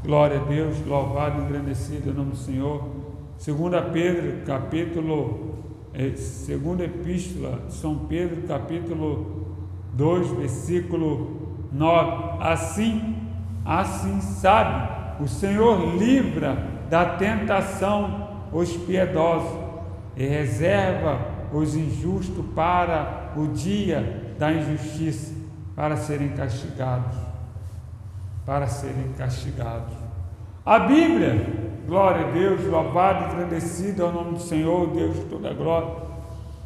Glória a Deus, louvado e engrandecido é o nome do Senhor. 2 Pedro, segunda epístola de São Pedro, capítulo 2, versículo 9. Assim, sabe, o Senhor livra da tentação os piedosos e reserva os injustos para o dia da injustiça, para serem castigados. A Bíblia, glória a Deus, louvado e engrandecido é o nome do Senhor, Deus de toda a glória,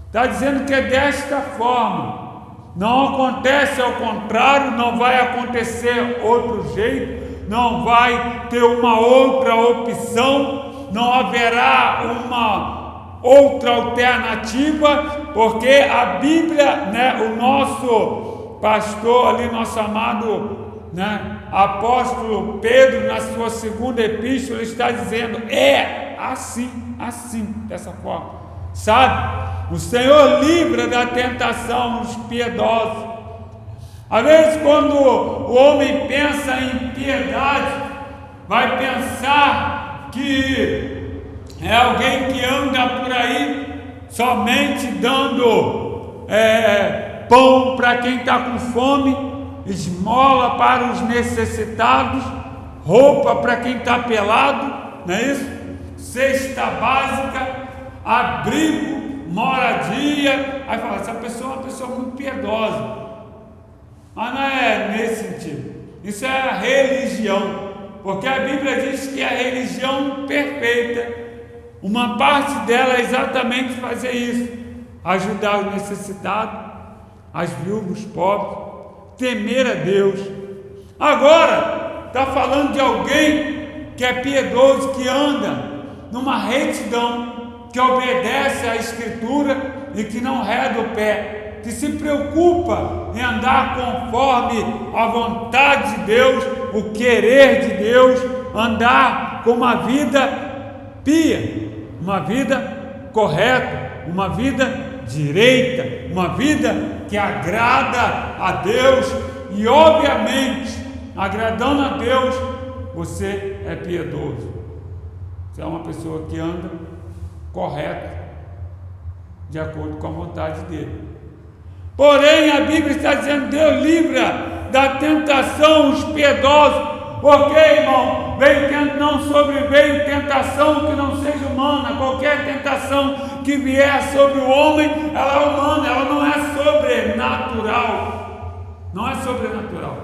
está dizendo que é desta forma. Não acontece ao contrário, não vai acontecer outro jeito, não vai ter uma outra opção, não haverá uma outra alternativa, porque a Bíblia, o nosso pastor ali, nosso amado, apóstolo Pedro, na sua segunda epístola, está dizendo, é assim, dessa forma, sabe? O Senhor livra da tentação os piedosos. Às vezes, quando o homem pensa em piedade, vai pensar que é alguém que anda por aí somente dando pão para quem está com fome, esmola para os necessitados, roupa para quem está pelado, não é isso? Cesta básica, abrigo, moradia. Aí fala, essa pessoa é uma pessoa muito piedosa. Mas não é nesse sentido. Isso é a religião, porque a Bíblia diz que a religião perfeita, uma parte dela é exatamente fazer isso: ajudar os necessitados, as viúvas, os pobres, temer a Deus. Agora está falando de alguém que é piedoso, que anda numa retidão, que obedece à Escritura e que não reda o pé, que se preocupa em andar conforme a vontade de Deus, o querer de Deus, andar com uma vida pia, uma vida correta, uma vida direita, uma vida que agrada a Deus. E obviamente, agradando a Deus, você é piedoso, você é uma pessoa que anda correto, de acordo com a vontade dele. Porém, a Bíblia está dizendo, Deus livra da tentação os piedosos, porque, irmão, não sobreveio tentação que não seja humana. Qualquer tentação que vier sobre o homem, ela é humana, ela não é sobrenatural.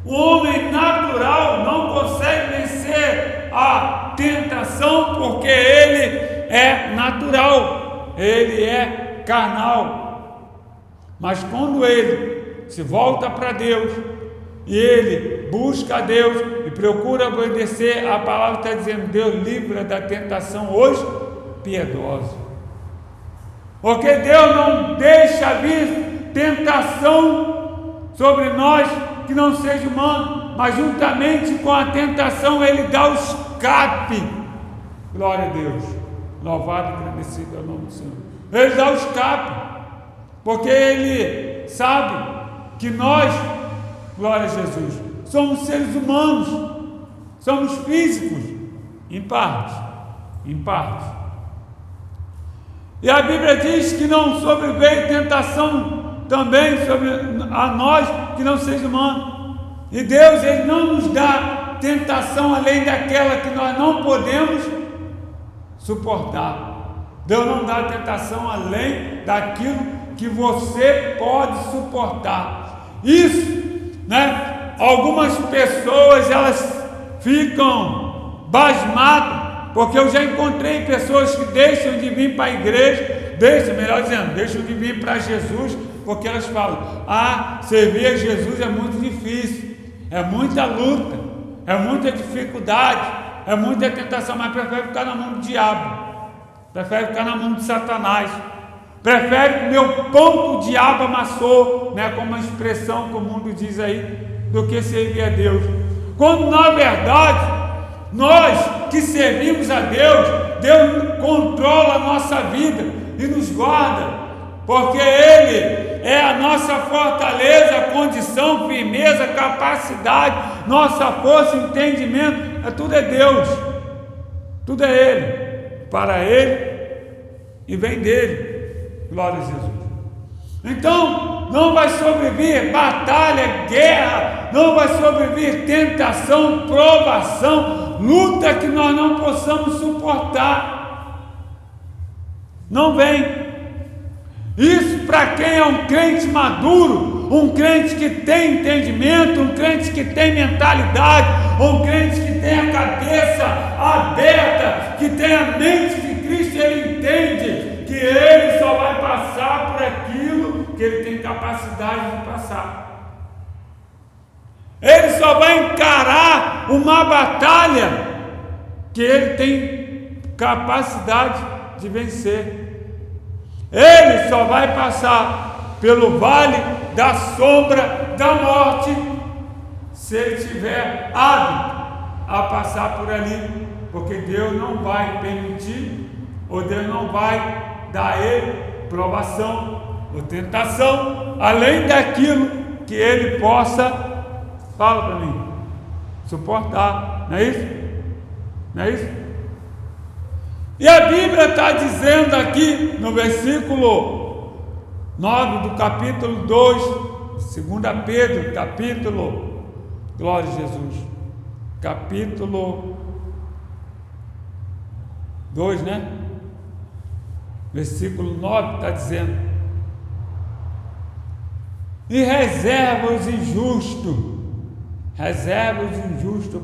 O homem natural não consegue vencer a tentação, porque ele é natural, ele é carnal. Mas quando ele se volta para Deus e ele busca a Deus e procura obedecer, a palavra está dizendo, Deus livra da tentação os piedosos, porque Deus não deixa vir tentação sobre nós que não seja humano, mas juntamente com a tentação ele dá o escape. Glória a Deus, louvado e agradecido é o nome do Senhor. Ele dá o escape, porque ele sabe que nós, glória a Jesus, somos seres humanos, somos físicos, em parte. E a Bíblia diz que não sobreveio tentação também sobre a nós que não seja humano. E Deus, ele não nos dá tentação além daquela que nós não podemos suportar. Deus não dá tentação além daquilo que você pode suportar. Isso, algumas pessoas, elas ficam basmadas, porque eu já encontrei pessoas que deixam de vir para a igreja, deixam de vir para Jesus, porque elas falam, servir a Jesus é muito difícil, é muita luta, é muita dificuldade, é muita tentação, mas prefere ficar na mão do diabo, prefere ficar na mão de Satanás, prefere comer o pão que o diabo amassou, como a expressão que o mundo diz aí, do que servir a Deus. Quando na verdade, nós que servimos a Deus, Deus controla a nossa vida e nos guarda, porque Ele é a nossa fortaleza, condição, firmeza, capacidade, nossa força, entendimento, tudo é Deus, tudo é Ele, para Ele e vem dele, glória a Jesus. Então, não vai sobrevir batalha, guerra, não vai sobrevir tentação, provação, luta que nós não possamos suportar. Não vem. Isso para quem é um crente maduro, um crente que tem entendimento, um crente que tem mentalidade, um crente que tem a cabeça aberta, que tem a mente de Cristo, ele entende que ele só vai passar por aquilo que ele tem capacidade de passar. Ele só vai encarar uma batalha que ele tem capacidade de vencer. Ele só vai passar pelo vale da sombra da morte se ele tiver hábito a passar por ali, porque Deus não vai permitir, ou Deus não vai dar a ele provação ou tentação, além daquilo que ele possa, fala para mim, suportar, não é isso? Não é isso? E a Bíblia está dizendo aqui no versículo 9 do capítulo 2, 2 Pedro, capítulo, glória a Jesus, capítulo 2, né? Versículo 9 está dizendo: e reserva os injustos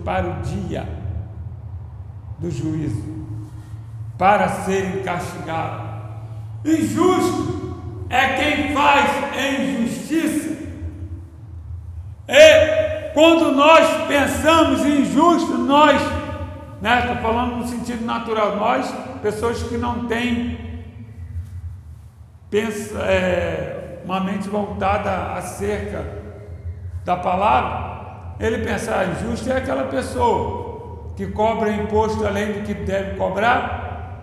para o dia do juízo, para serem castigados. Injusto é quem faz injustiça. E quando nós pensamos em injusto, nós, estou falando no sentido natural, nós, pessoas que não têm uma mente voltada acerca da palavra, ele pensar injusto é aquela pessoa que cobra imposto além do que deve cobrar,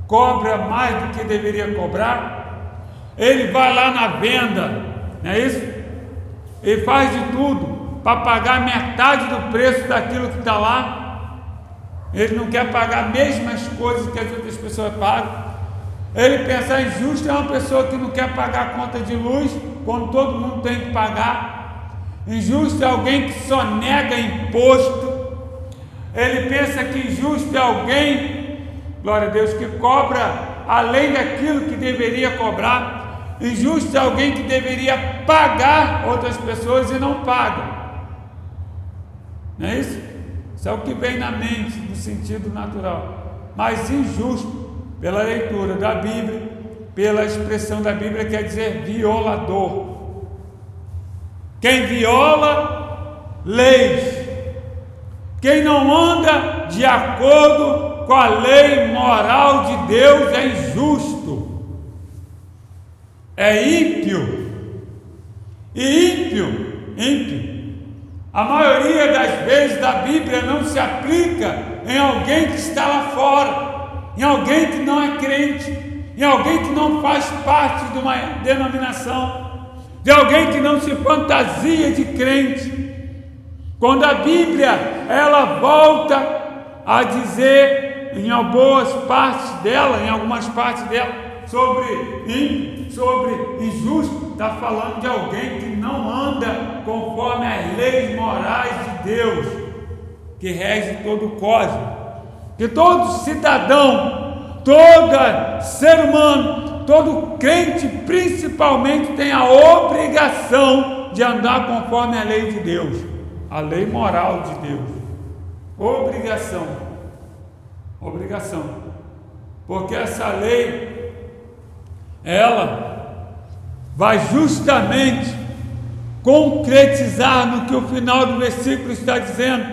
cobra mais do que deveria cobrar, ele vai lá na venda, não é isso? Ele faz de tudo para pagar metade do preço daquilo que está lá, ele não quer pagar as mesmas coisas que as outras pessoas pagam. Ele pensar injusto é uma pessoa que não quer pagar a conta de luz quando todo mundo tem que pagar. Injusto é alguém que só nega imposto. Ele pensa que injusto é alguém, glória a Deus, que cobra além daquilo que deveria cobrar. Injusto é alguém que deveria pagar outras pessoas e não paga. Não é isso? Isso é o que vem na mente, no sentido natural. Mas injusto, pela leitura da Bíblia, pela expressão da Bíblia, quer dizer violador. Quem viola leis, quem não anda de acordo com a lei moral de Deus é injusto, é ímpio. E ímpio, a maioria das vezes da Bíblia não se aplica em alguém que está lá fora, em alguém que não é crente, em alguém que não faz parte de uma denominação, de alguém que não se fantasia de crente. Quando a Bíblia ela volta a dizer em algumas partes dela, sobre injusto, está falando de alguém que não anda conforme as leis morais de Deus, que rege todo o cosmos. Que todo cidadão, todo ser humano, todo crente principalmente tem a obrigação de andar conforme a lei de Deus, a lei moral de Deus. Obrigação, porque essa lei ela vai justamente concretizar no que o final do versículo está dizendo: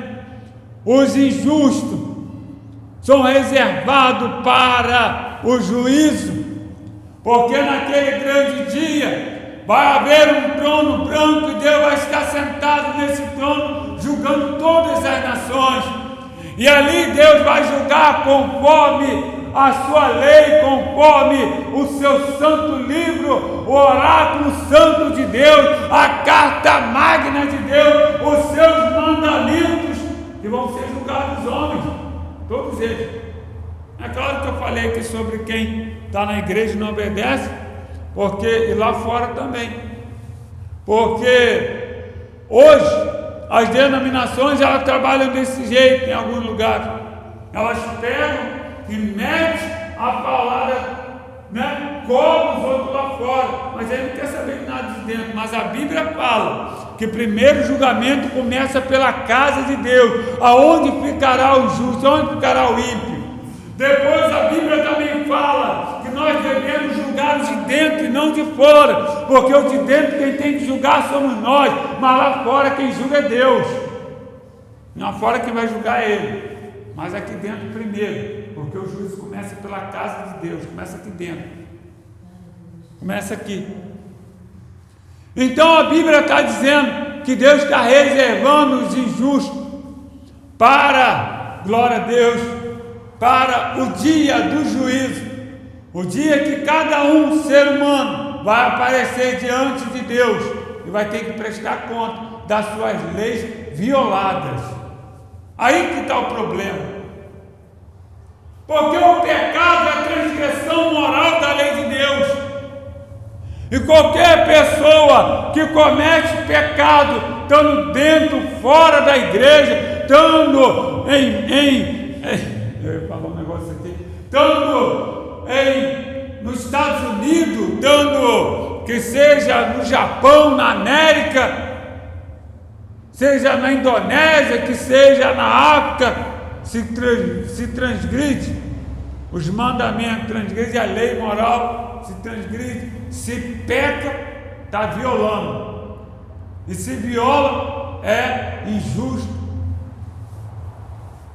os injustos são reservados para o juízo, porque naquele grande dia vai haver um trono branco e Deus vai estar sentado nesse trono julgando todas as nações, e ali Deus vai julgar conforme a sua lei, conforme o seu santo livro, o oráculo santo de Deus, a carta magna de Deus, os seus mandamentos, que vão ser julgados os homens, todos eles. É claro que eu falei aqui sobre quem está na igreja e não obedece, porque, e lá fora também, porque hoje as denominações elas trabalham desse jeito em alguns lugares. Elas pegam e metem a palavra, né, como os outros lá fora, mas ele não quer saber de nada de dentro. Mas a Bíblia fala que primeiro o julgamento começa pela casa de Deus, aonde ficará o justo, aonde ficará o ímpio. Depois a Bíblia também fala que nós devemos julgar os de dentro e não de fora, porque o de dentro quem tem que julgar somos nós, mas lá fora quem julga é Deus. Lá fora quem vai julgar é Ele, mas aqui dentro primeiro, porque o juízo começa pela casa de Deus, começa aqui dentro, começa aqui. Então a Bíblia está dizendo que Deus está reservando os injustos para, glória a Deus, para o dia do juízo, o dia que cada ser humano vai aparecer diante de Deus e vai ter que prestar conta das suas leis violadas. Aí que está o problema, porque o pecado é a transgressão moral da lei de Deus, e qualquer pessoa que comete pecado, estando dentro, fora da igreja, estando eu ia falar um negócio aqui, estando nos Estados Unidos, estando que seja no Japão, na América, seja na Indonésia, que seja na África, se transgride os mandamentos, transgride a lei moral, se transgride, se peca, está violando, e se viola é injusto,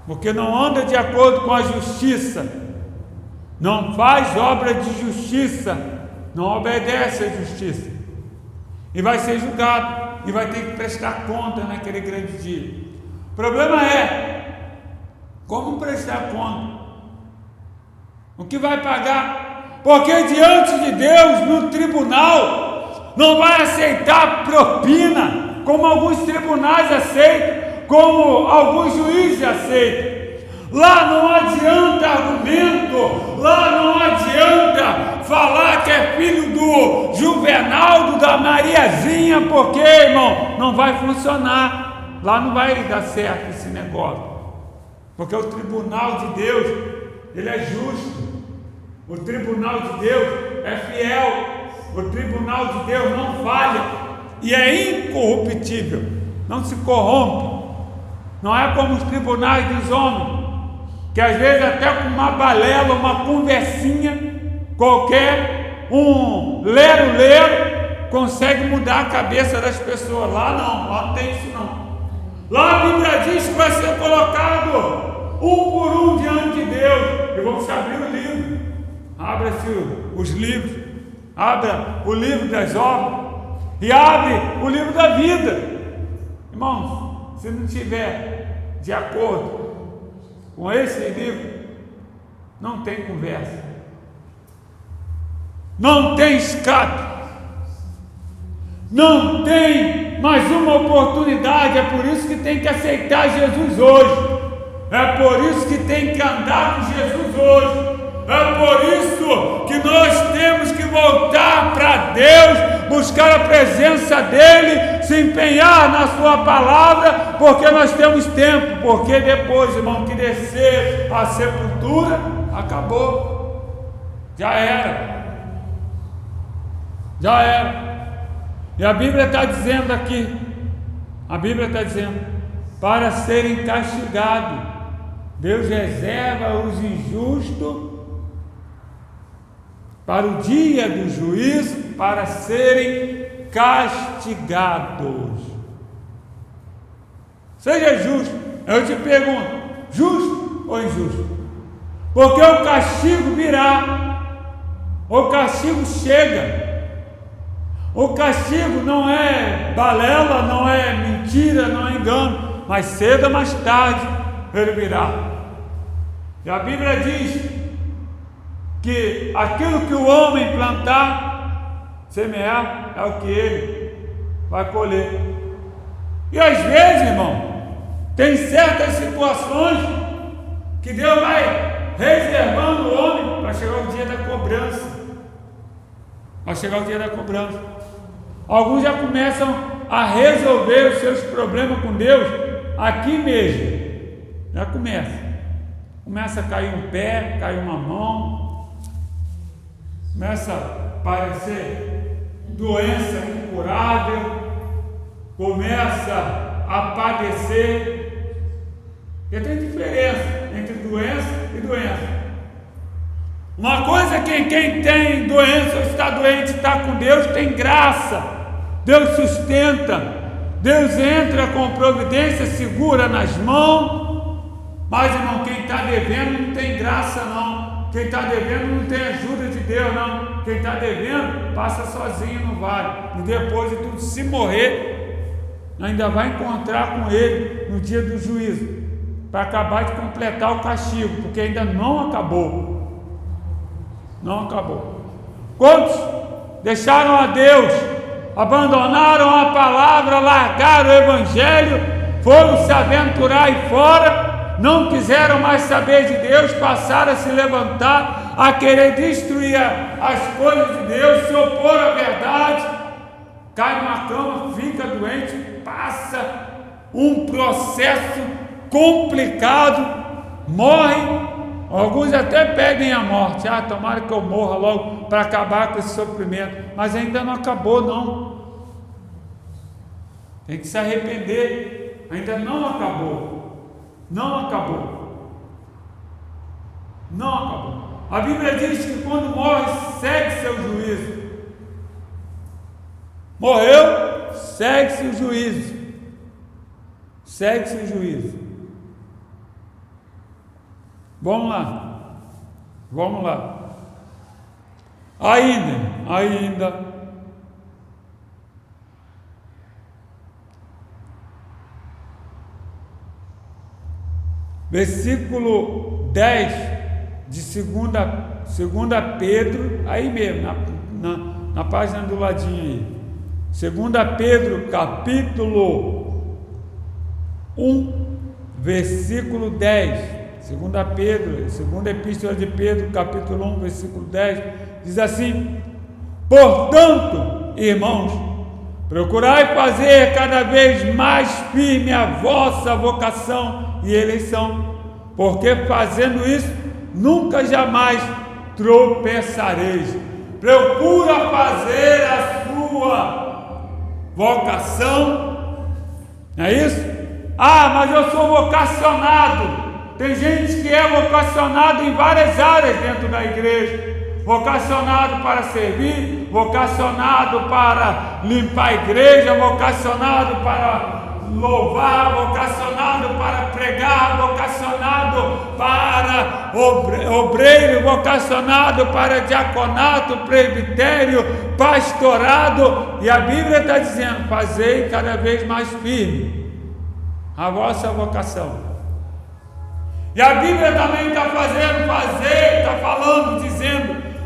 porque não anda de acordo com a justiça, não faz obra de justiça, não obedece à justiça, e vai ser julgado, e vai ter que prestar conta naquele grande dia. O problema é, como prestar conta? O que vai pagar? Porque diante de Deus, no tribunal, não vai aceitar propina, como alguns tribunais aceitam, como alguns juízes aceitam. Lá não adianta argumento, lá não adianta falar que é filho do Juvenaldo, da Mariazinha, porque, irmão, não vai funcionar. Lá não vai dar certo esse negócio, porque o tribunal de Deus, ele é justo, o tribunal de Deus é fiel, o tribunal de Deus não falha e é incorruptível, não se corrompe. Não é como os tribunais dos homens, que às vezes até com uma balela, uma conversinha qualquer, um lero consegue mudar a cabeça das pessoas. Lá não tem isso não. Lá a Bíblia diz que vai ser colocado um por um diante de Deus, e vamos abrir o livro. Abra-se os livros, abra o livro das obras e abre o livro da vida. Irmãos, se não tiver de acordo com esse livro, não tem conversa, não tem escape, não tem mais uma oportunidade. É por isso que tem que aceitar Jesus hoje, é por isso que tem que andar com Jesus hoje, é por isso que nós temos que voltar para Deus, buscar a presença dEle, se empenhar na sua palavra, porque nós temos tempo, porque depois, irmão, que descer a sepultura, acabou, já era, e a Bíblia está dizendo aqui, para serem castigados, Deus reserva os injustos para o dia do juízo, para serem castigados. Seja justo. Eu te pergunto, justo ou injusto? Porque o castigo virá, o castigo chega, o castigo não é balela, não é mentira, não é engano, mas cedo ou mais tarde ele virá. E a Bíblia diz que aquilo que o homem plantar, semear, é o que ele vai colher. E às vezes, irmão, tem certas situações que Deus vai reservando o homem para chegar o dia da cobrança. Vai chegar o dia da cobrança. Alguns já começam a resolver os seus problemas com Deus aqui mesmo. Já começa a cair um pé, cair uma mão, começa a aparecer doença incurável, começa a padecer. Porque tem diferença entre doença e doença. Uma coisa é que quem tem doença ou está doente, está com Deus, tem graça. Deus sustenta, Deus entra com providência, segura nas mãos. Mas, irmão, quem está devendo não tem graça, não. Quem está devendo não tem ajuda de Deus, não. Quem está devendo passa sozinho no vale. E depois de tudo, se morrer, ainda vai encontrar com Ele no dia do juízo, para acabar de completar o castigo, porque ainda não acabou. Não acabou. Quantos deixaram a Deus, abandonaram a palavra, largaram o Evangelho, foram se aventurar aí fora, não quiseram mais saber de Deus, passaram a se levantar, a querer destruir as coisas de Deus, se opor à verdade, cai numa cama, fica doente, passa um processo complicado, morre. Alguns até pedem a morte, tomara que eu morra logo para acabar com esse sofrimento, mas ainda não acabou, não. Tem que se arrepender, ainda não acabou. Não acabou. Não acabou. A Bíblia diz que quando morre, segue seu juízo. Morreu, segue-se o juízo. Segue-se o juízo. Vamos lá. Ainda. Versículo 10 de 2 Pedro, aí mesmo, na página do ladinho aí. 2 Pedro, capítulo 1, versículo 10. 2 Pedro, segunda epístola de Pedro, capítulo 1, versículo 10, diz assim: portanto, irmãos, procurai fazer cada vez mais firme a vossa vocação e eleição, porque fazendo isso, nunca jamais tropeçareis. Procura fazer a sua vocação, não é isso? Mas eu sou vocacionado. Tem gente que é vocacionado em várias áreas dentro da igreja, vocacionado para servir, vocacionado para limpar a igreja, vocacionado para louvar, vocacionado para pregar, vocacionado para obreiro, vocacionado para diaconato, presbitério, pastorado, e a Bíblia está dizendo: fazei cada vez mais firme a vossa vocação. E a Bíblia também está dizendo: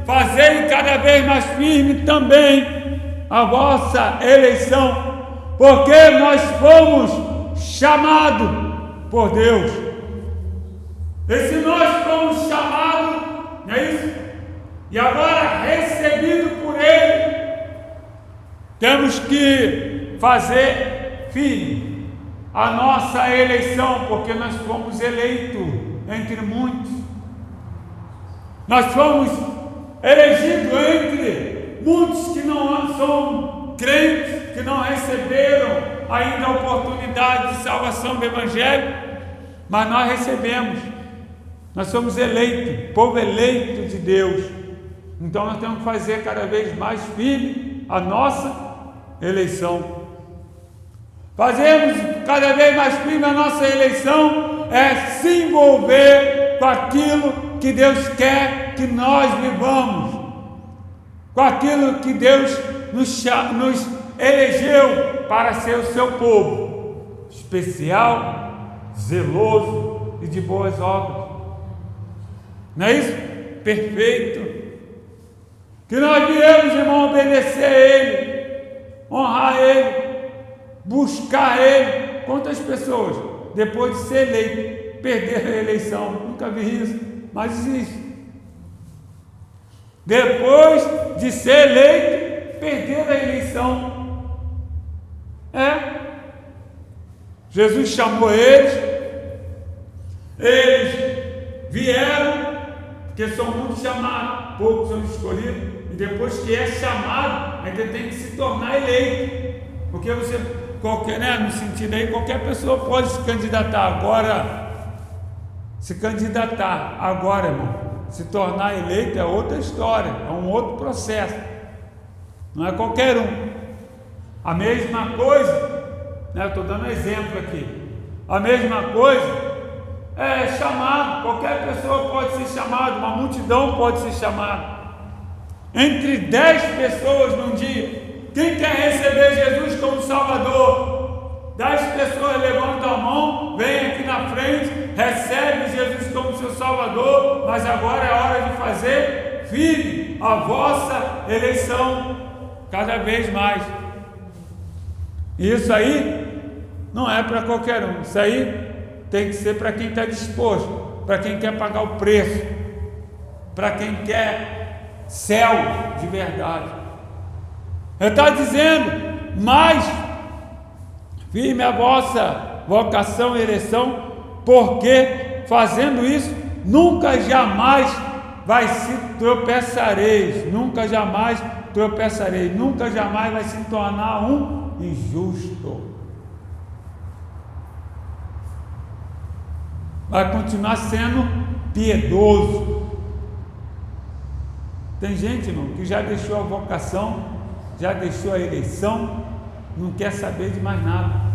fazei cada vez mais firme também a vossa eleição, porque nós fomos chamados por Deus. E se nós fomos chamados, não é isso? E agora recebido por Ele, temos que fazer firme a nossa eleição, porque nós fomos eleitos entre muitos. Nós fomos elegidos entre muitos que não são crentes, que não receberam ainda a oportunidade de salvação do Evangelho, mas nós recebemos. Nós somos eleitos, povo eleito de Deus. Então nós temos que fazer cada vez mais firme a nossa eleição. Fazemos cada vez mais firme a nossa eleição é se envolver com aquilo que Deus quer que nós vivamos, com aquilo que Deus nos elegeu para ser o seu povo, especial, zeloso e de boas obras. Não é isso? perfeito. Que nós viemos, irmão, obedecer a Ele, honrar Ele, buscar Ele. Quantas pessoas, depois de ser eleito, perderam a eleição? Nunca vi isso, mas existe. Depois de ser eleito, perderam a eleição. Jesus chamou eles vieram, porque são muitos chamados, poucos são escolhidos, e depois que é chamado, ainda tem que se tornar eleito, porque você, no sentido aí, qualquer pessoa pode se candidatar, agora, irmão, se tornar eleito é outra história, é um outro processo, não é qualquer um. A mesma coisa, eu estou dando exemplo aqui, a mesma coisa é chamado, qualquer pessoa pode ser chamada, uma multidão pode ser chamada. Entre 10 pessoas num dia, quem quer receber Jesus como Salvador? 10 pessoas levantam a mão, vem aqui na frente, recebe Jesus como seu Salvador, mas agora é hora de fazer firme a vossa eleição, cada vez mais. Isso aí não é para qualquer um, isso aí tem que ser para quem está disposto, para quem quer pagar o preço, para quem quer céu de verdade. Ele está dizendo, mas firme a vossa vocação e eleição, porque fazendo isso, nunca jamais tropeçareis, nunca jamais vai se tornar um injusto. Vai continuar sendo piedoso. Tem gente, irmão, que já deixou a vocação, já deixou a eleição, não quer saber de mais nada.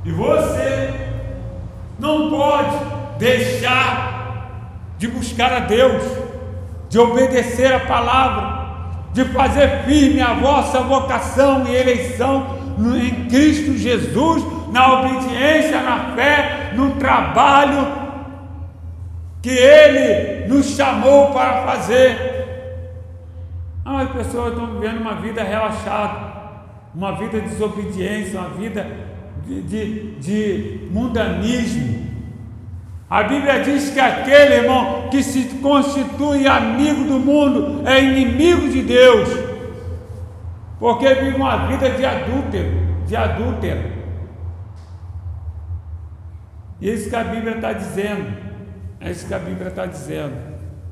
E você não pode deixar de buscar a Deus, de obedecer a palavra, de fazer firme a vossa vocação e eleição em Cristo Jesus, na obediência, na fé, no trabalho que Ele nos chamou para fazer. As pessoas estão vivendo uma vida relaxada, uma vida de desobediência, uma vida de mundanismo. A Bíblia diz que aquele, irmão, que se constitui amigo do mundo é inimigo de Deus, porque vive uma vida de adúltero. Isso que a Bíblia está dizendo. É isso que a Bíblia está dizendo.